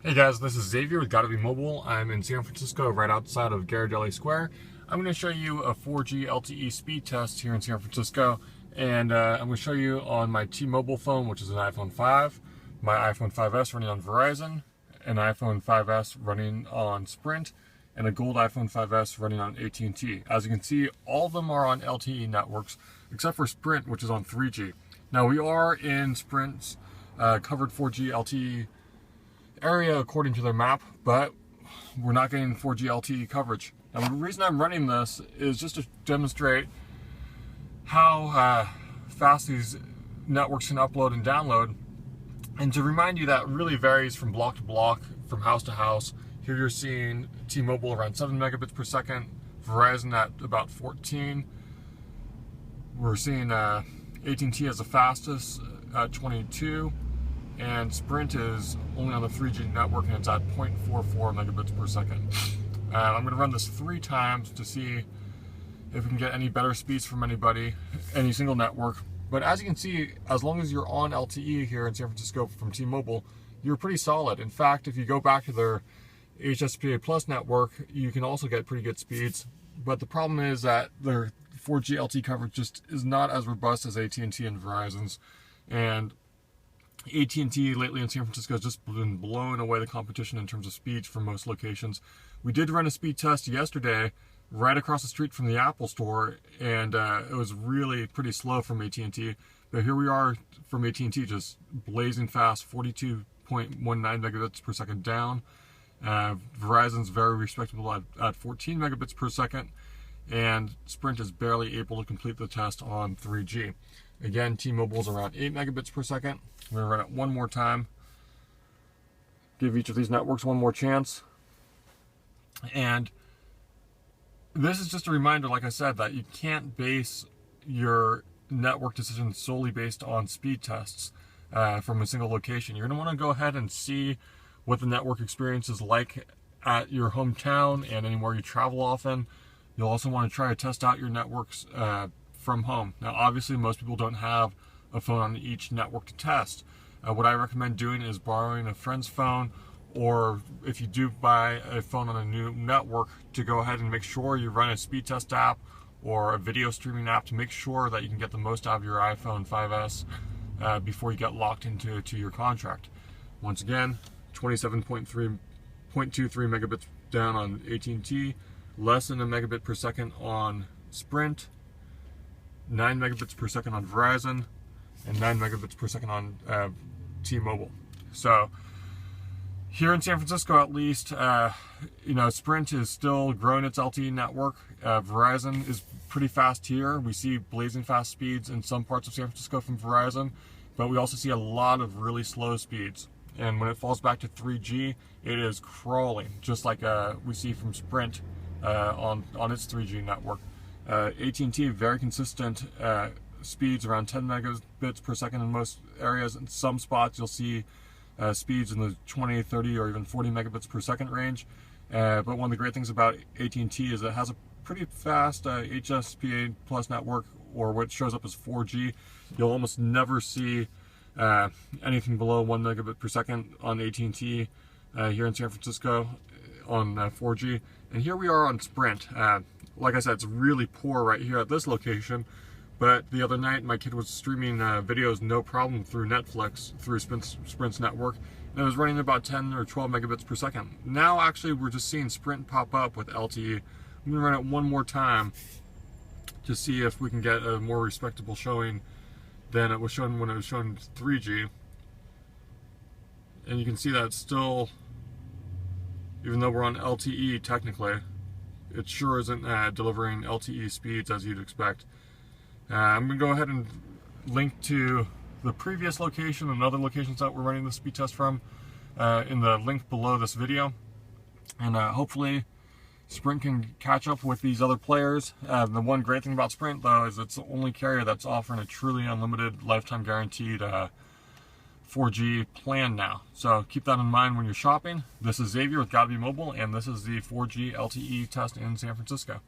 Hey guys, this is Xavier with Gotta Be Mobile. I'm in San Francisco, right outside of Ghirardelli Square. I'm going to show you a 4G LTE speed test here in San Francisco, and I'm going to show you on my T-Mobile phone, which is an iPhone 5, my iPhone 5S running on Verizon, an iPhone 5S running on Sprint, and a gold iPhone 5S running on AT&T. As you can see, all of them are on LTE networks, except for Sprint, which is on 3G. Now we are in Sprint's covered 4G LTE area according to their map, but we're not getting 4G LTE coverage. Now the reason I'm running this is just to demonstrate how fast these networks can upload and download, and to remind you that really varies from block to block, from house to house. Here you're seeing T-Mobile around 7 megabits per second, Verizon at about 14. We're seeing AT&T as the fastest at 22. And Sprint is only on the 3G network and it's at 0.44 megabits per second. I'm going to run this 3 times to see if we can get any better speeds from any single network. But as you can see, as long as you're on LTE here in San Francisco from T-Mobile, you're pretty solid. In fact, if you go back to their HSPA Plus network, you can also get pretty good speeds. But the problem is that their 4G LTE coverage just is not as robust as AT&T and Verizon's. And AT&T lately in San Francisco has just been blowing away the competition in terms of speeds for most locations. We did run a speed test yesterday right across the street from the Apple store, and it was really pretty slow from AT&T. But here we are from AT&T, just blazing fast, 42.19 megabits per second down. Verizon's very respectable at 14 megabits per second, and Sprint is barely able to complete the test on 3G. Again, T-Mobile's around 8 megabits per second. I'm going to run it one more time. Give each of these networks one more chance. And this is just a reminder, like I said, that you can't base your network decisions solely based on speed tests from a single location. You're going to want to go ahead and see what the network experience is like at your hometown and anywhere you travel often. You'll also want to try to test out your networks from home. Now, obviously, most people don't have a phone on each network to test. What I recommend doing is borrowing a friend's phone, or if you do buy a phone on a new network, to go ahead and make sure you run a speed test app or a video streaming app to make sure that you can get the most out of your iPhone 5S before you get locked into your contract. Once again, 27.23 megabits down on AT&T, less than a megabit per second on Sprint, 9 megabits per second on Verizon, and 9 megabits per second on T-Mobile. So here in San Francisco, at least, Sprint is still growing its LTE network. Verizon is pretty fast here. We see blazing fast speeds in some parts of San Francisco from Verizon, but we also see a lot of really slow speeds. And when it falls back to 3G, it is crawling, just like we see from Sprint on its 3G network. AT&T, very consistent speeds around 10 megabits per second in most areas. In some spots, you'll see speeds in the 20, 30, or even 40 megabits per second range. But one of the great things about AT&T is it has a pretty fast HSPA Plus network, or what shows up as 4G. You'll almost never see anything below 1 megabit per second on AT&T here in San Francisco on 4G. And here we are on Sprint. Like I said, it's really poor right here at this location, but the other night my kid was streaming videos no problem through Netflix, through Sprint's network, and it was running about 10 or 12 megabits per second. Now actually we're just seeing Sprint pop up with LTE. I'm going to run it one more time to see if we can get a more respectable showing than it was shown when it was shown 3G. And you can see that it's still, even though we're on LTE technically, it sure isn't delivering LTE speeds as you'd expect. I'm going to go ahead and link to the previous location and other locations that we're running the speed test from in the link below this video. And hopefully Sprint can catch up with these other players. The one great thing about Sprint, though, is it's the only carrier that's offering a truly unlimited, lifetime guaranteed 4G plan now. So keep that in mind when you're shopping. This is Xavier with Gotta Be Mobile, and this is the 4G LTE test in San Francisco.